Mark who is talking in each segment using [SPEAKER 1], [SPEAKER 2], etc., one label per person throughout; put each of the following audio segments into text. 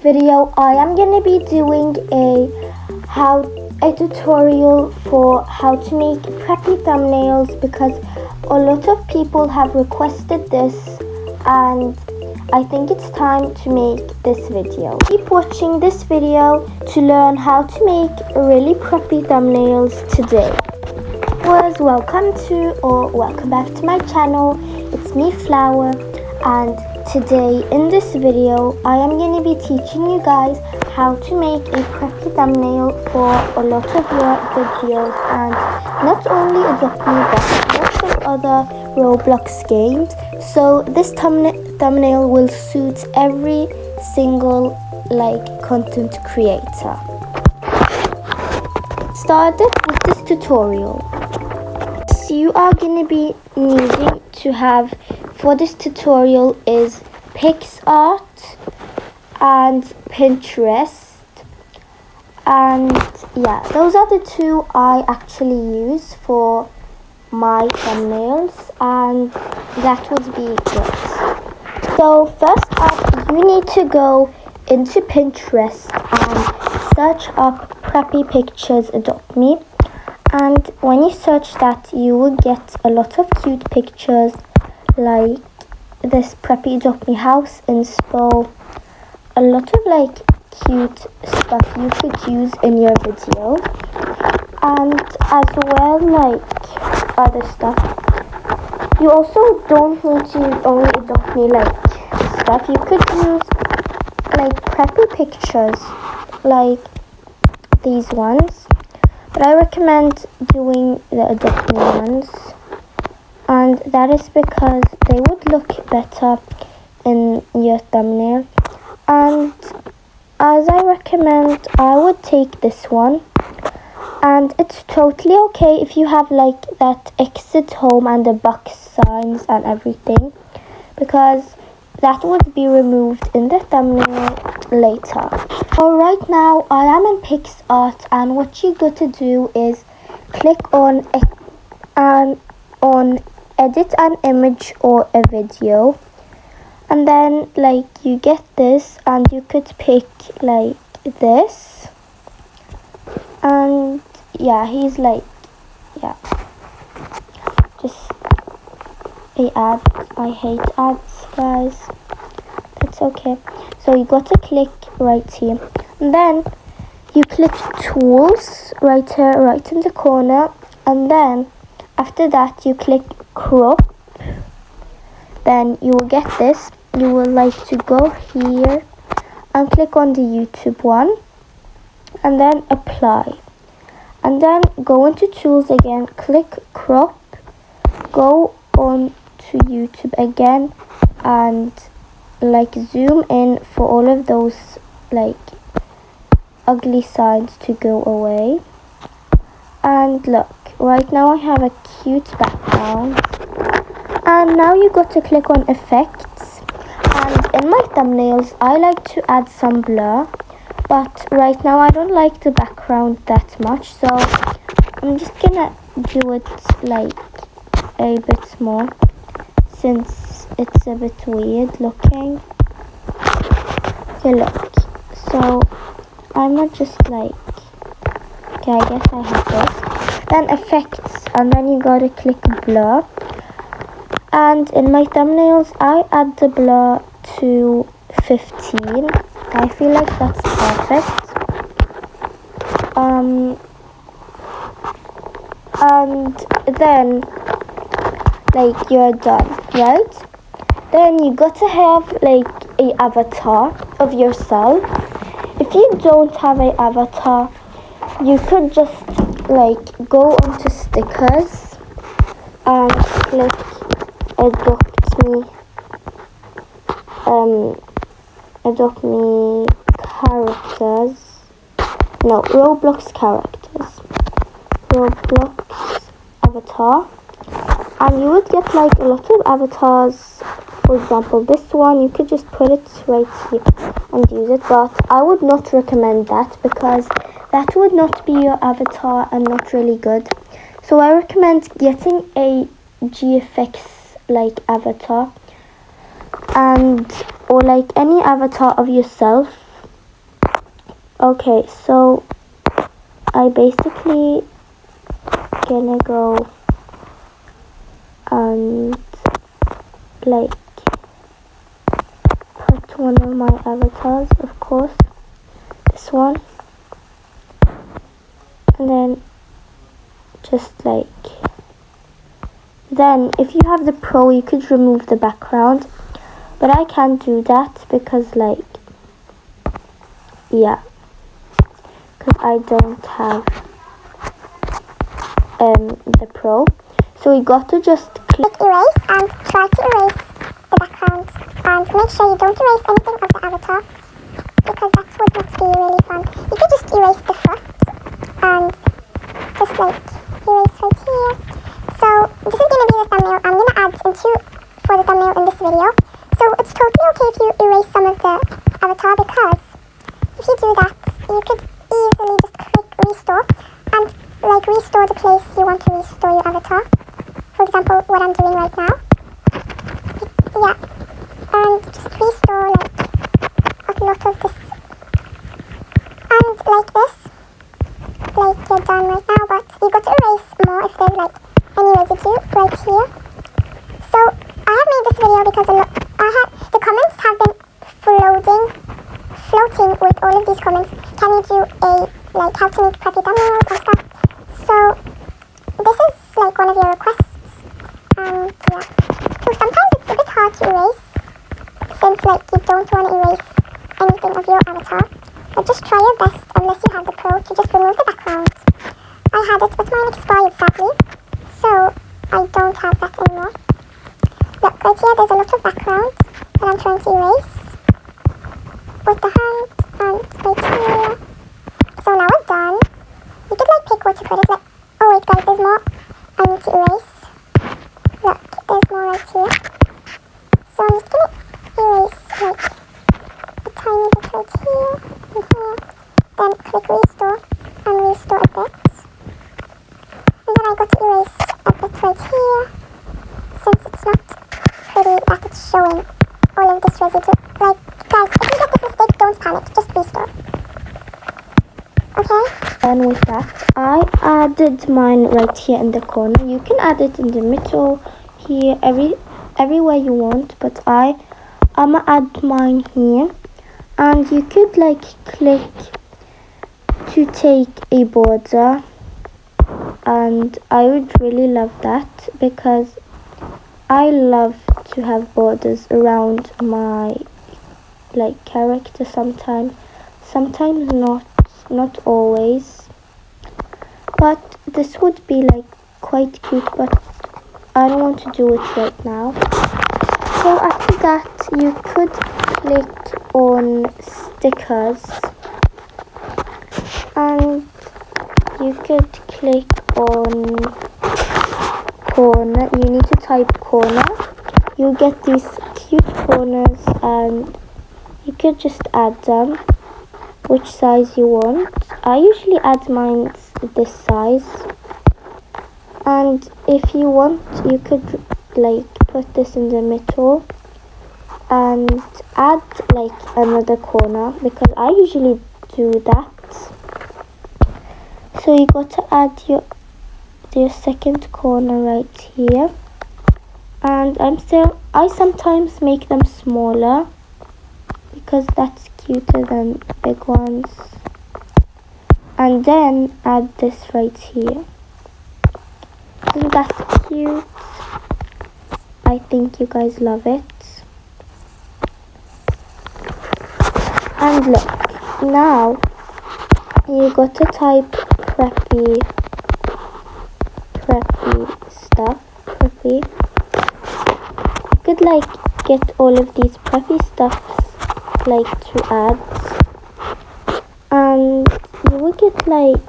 [SPEAKER 1] video I am gonna be doing a tutorial for how to make preppy thumbnails, because a lot of people have requested this and I think it's time to make this video. Keep watching this video to learn how to make really preppy thumbnails today. Welcome back to my channel. It's me, Flower, and today in this video I am going to be teaching you guys how to make a preppy thumbnail for a lot of your videos, and not only Adopt Me but lots of other Roblox games. So this thumbnail will suit every single content creator. Started with this tutorial. So you are going to be needing to have for this tutorial is PixArt and Pinterest, and yeah, those are the two I actually use for my thumbnails, and that would be it. So first up, you need to go into Pinterest and search up Preppy Pictures Adopt Me, and when you search that you will get a lot of cute pictures like this Preppy Adopt Me house inspo, a lot of cute stuff you could use in your video, and as well other stuff. You also don't need to use only Adopt Me stuff. You could use preppy pictures like these ones, but I recommend doing the Adopt Me ones, and that is because they would look better in your thumbnail. And as I recommend, I would take this one, and it's totally okay if you have that exit home and the box signs and everything, because that would be removed in the thumbnail later. So right now I am in PixArt, and what you got to do is click on edit an image or a video, and then you get this, and you could pick this, and yeah, he's just a ad. I hate ads, guys. That's okay. So you got to click right here, and then you click tools right here, right in the corner, and then after that you click crop. Then you will get this. You will to go here and click on the YouTube one, and then apply, and then go into tools again, click crop, go on to YouTube again, and zoom in for all of those ugly signs to go away. And look, right now I have a cute background, and now you got to click on effects, and in my thumbnails I like to add some blur, but right now I don't like the background that much, so I'm just gonna do it a bit more since it's a bit weird looking. Okay, look, so I'm not just okay, I guess I have this, then effects, and then you gotta click blur, and in my thumbnails I add the blur to 15. I feel like that's perfect. And then you're done, right? Then you got to have a avatar of yourself. If you don't have a avatar, you could just go onto stickers and click Adopt Me characters. No, Roblox characters. Roblox avatar. And you would get a lot of avatars. For example, this one, you could just put it right here and use it, but I would not recommend that because that would not be your avatar and not really good. So I recommend getting a GFX avatar, and or any avatar of yourself, Okay, so I basically gonna go and like put one of my avatars, of course, this one, and then just like, then if you have the Pro you could remove the background, but I can't do that because like, yeah, because I don't have the Pro. So you got to just click
[SPEAKER 2] erase and try to erase the background, and make sure you don't erase anything of the avatar, because that would not be really fun. You could just erase the foot and just like erase right here. So this is going to be the thumbnail I'm going to add into for the thumbnail in this video. So it's totally okay if you erase some of the avatar, because if you do that you could easily just click restore and like restore the place you want to restore your avatar. For example, what I'm doing right now. Yeah, and just restore like a lot of this, and like this, like you're done right now, but you got to erase more if there's like any residue right here. So I have made this video because the comments have been floating with all of these comments. Can you do a like how to make preppy thumbnails and stuff? So this is like one of your requests. Yeah. So sometimes it's a bit hard to erase, since like you don't want to erase anything of your avatar. But just try your best, unless you have the Pro, to just remove the background. I had it, but mine expired sadly, so I don't have that anymore. Look, right here there's a lot of background that I'm trying to erase with the hand, and right here. So now we're done. You could like pick what to put it, like, oh wait guys, there's more I need to erase. Look, there's more right here. So I'm just gonna erase like a tiny bit right here and here. Then click restore and restore a bit. And then I got to erase a bit right here, since it's not pretty that it's showing all of this residue. Like, guys, if you get this mistake, don't panic, just restore. Okay?
[SPEAKER 1] And with that, I added mine right here in the corner. You can add it in the middle, here, everywhere you want, but I'ma add mine here. And you could like click to take a border, and I would really love that, because I love to have borders around my like character sometimes not always, but this would be like quite cute, but I don't want to do it right now. So after that you could click on stickers, and you could click on corner. You need to type corner. You get these cute corners, and you could just add them which size you want. I usually add mine this size, and if you want you could like put this in the middle and add like another corner, because I usually do that. So you got to add your second corner right here, and I sometimes make them smaller because that's cuter than big ones. And then add this right here. Isn't that cute? I think you guys love it. And look, now you got to type preppy stuff. Preppy. You could like get all of these preppy stuffs like to add, and you will get like,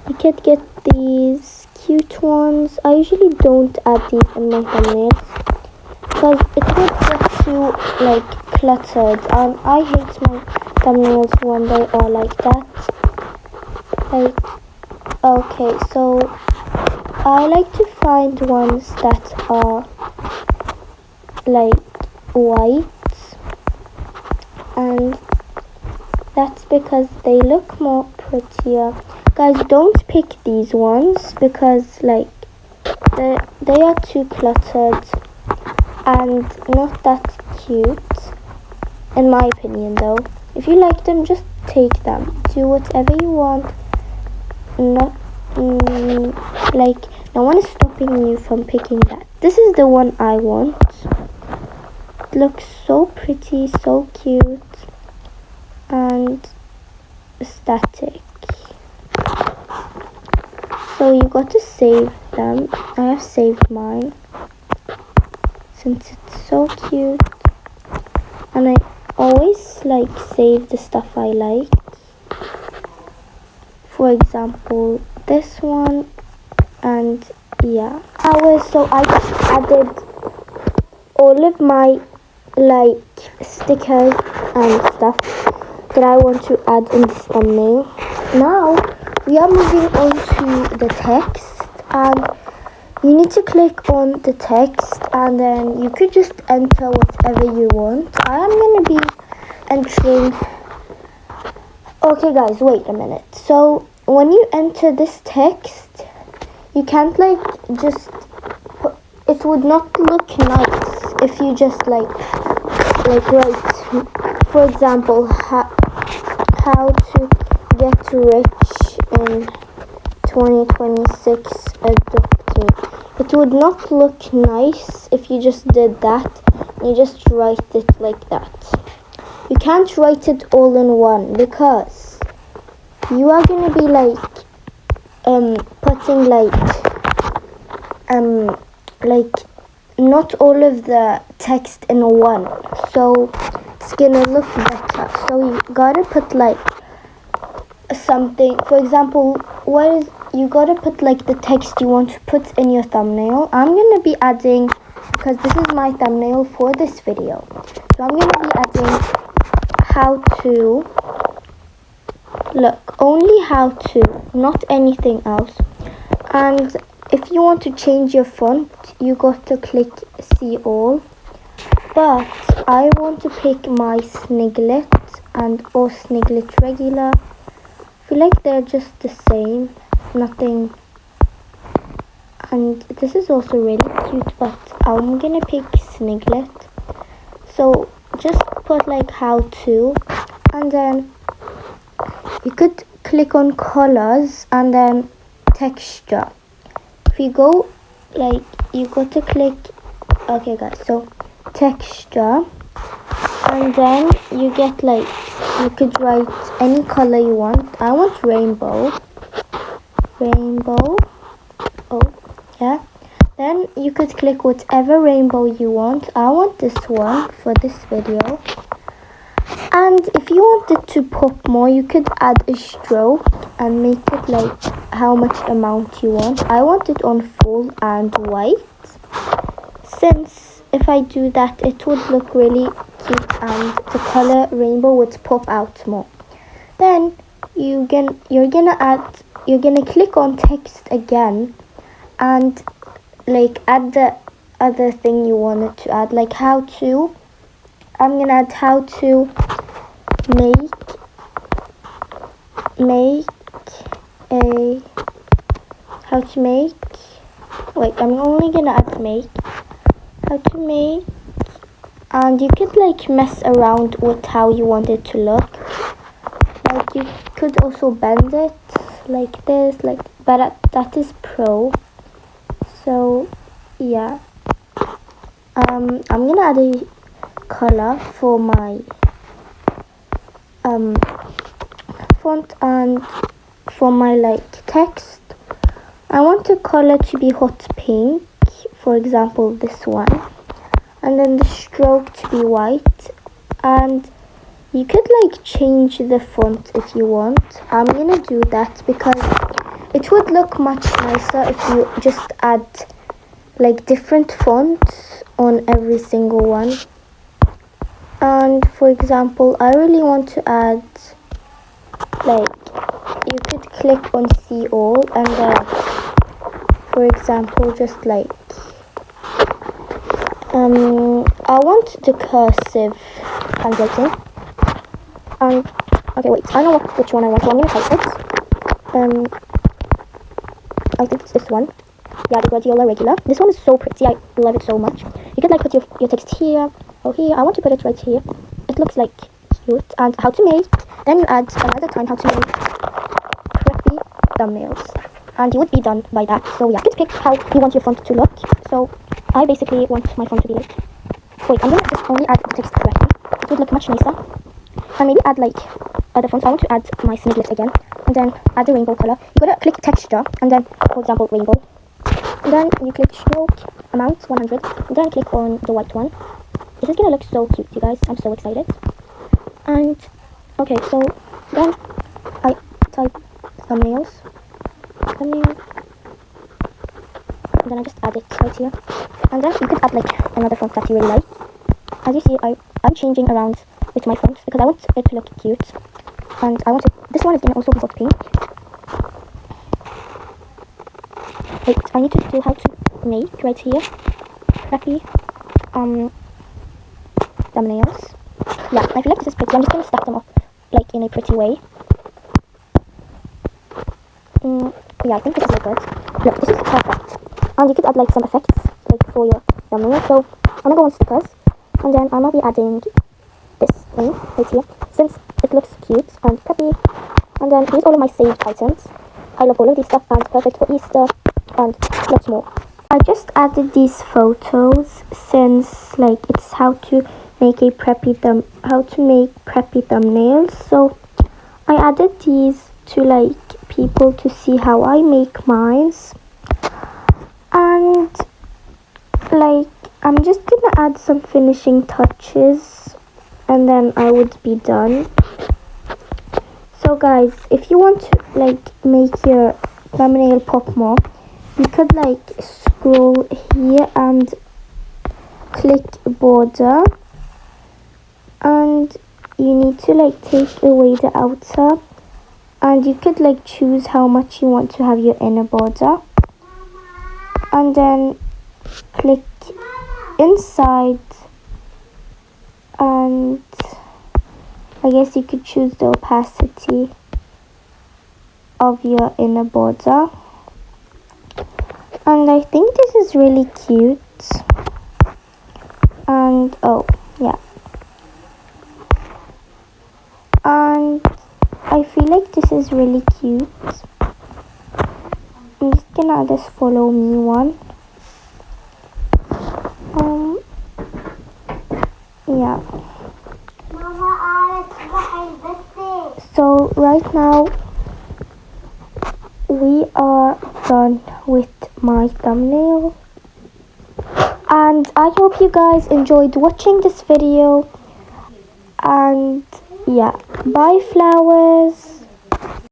[SPEAKER 1] you could get these cute ones. I usually don't add these in my thumbnails because it would get too like cluttered, and I hate my thumbnails when they are like that. Like, okay, so I like to find ones that are like white, and That's because they look more prettier. Guys, don't pick these ones because like they are too cluttered and not that cute, in my opinion though. If you like them, just take them. Do whatever you want. Not like no one is stopping you from picking that. This is the one I want. It looks so pretty, so cute, and static. So you got to save them. I have saved mine since it's so cute, and I always like save the stuff I like. For example, this one, and yeah. So I just added all of my like stickers and stuff that I want to add in this thumbnail. Now we are moving on to the text, and you need to click on the text and then you could just enter whatever you want. I am going to be entering. Okay guys, wait a minute. So when you enter this text, you can't like just put, it would not look nice if you just like write, for example, how to get rich in 2026 adopt me. It would not look nice if you just did that. You just write it like that. You can't write it all in one because you are gonna be like putting like not all of the text in one, so it's gonna look better. So you gotta put like something. For example, you gotta put like the text you want to put in your thumbnail. I'm gonna be adding, because this is my thumbnail for this video, so I'm gonna be adding how to, look, only how to, not anything else. And if you want to change your font, you got to click see all, but I want to pick my Sniglet and or Sniglet regular. I feel like they're just the same, nothing. And this is also really cute, but I'm gonna pick Sniglet. So just put like how to, and then you could click on colors and then texture. If you go like, you got to click, okay guys, so texture, and then you get like, you could write any color you want. I want rainbow, oh yeah. Then you could click whatever rainbow you want. I want this one for this video. And if you wanted to pop more, you could add a stroke and make it like how much amount you want. I want it on full and white, since if I do that it would look really cute and the color rainbow would pop out more. Then you're gonna click on text again and like add the other thing you wanted to add, like how to. I'm gonna add how to make a, how to make, wait, I'm only gonna add make, how to make, and you could like mess around with how you want it to look. Like you could also bend it like this, like, but that is pro. So yeah, I'm gonna add a color for my font, and for my like text I want the color to be hot pink, for example this one, and then the stroke to be white. And you could like change the font if you want. I'm gonna do that because it would look much nicer if you just add like different fonts on every single one. And for example, I really want to add, like, you could click on see all, and then for example just like I want the cursive handwriting, and Okay, wait, I know which one I want, so I'm gonna type it. I think it's this one. Yeah, the Gradiola regular. This one is so pretty. I love it so much. You could like put your text here or here. I want to put it right here. It looks like cute. And how to make. Then you add another time how to make preppy thumbnails. And you would be done by that. So yeah, you could pick how you want your font to look. So I basically want my font to be like. Wait, I'm gonna just only add the text preppy. It would look much nicer. And maybe add like other fonts. I want to add my sniglet again. And then add the rainbow color. You gotta click texture and then, for example, rainbow. And then you click stroke amount 100. And then click on the white one. This is gonna look so cute, you guys. I'm so excited. And okay, so then I type thumbnails. Thumbnail. And then I just add it right here. And then you could add like another font that you really like. As you see, I'm changing around with my font because I want it to look cute. And I want it, this one is gonna also be hot pink. Wait, I need to do how to make right here. Preppy thumbnails. Yeah, I feel like this is pretty. I'm just gonna stack them up like in a pretty way. Yeah, I think this is good. Look, this is perfect. And you could add like some effects like for your thumbnail. So I'm gonna go on stickers, and then I'm gonna be adding this thing right here since it looks cute and preppy. And then here's all of my saved items. I love all of these stuff and perfect for Easter and lots more. I just added these photos since like it's how to make preppy thumbnails. So I added these to like people to see how I make mine. And like I'm just gonna add some finishing touches and then I would be done. So guys, if you want to like make your thumbnail pop more, you could like scroll here and click border, and you need to like take away the outer, and you could like choose how much you want to have your inner border, and then click inside, and I guess you could choose the opacity of your inner border. And I think this is really cute. And oh yeah, and I feel like this is really cute. I'm just gonna add this follow me one. Yeah. So right now we are done with my thumbnail, and I hope you guys enjoyed watching this video. And yeah, bye flowers.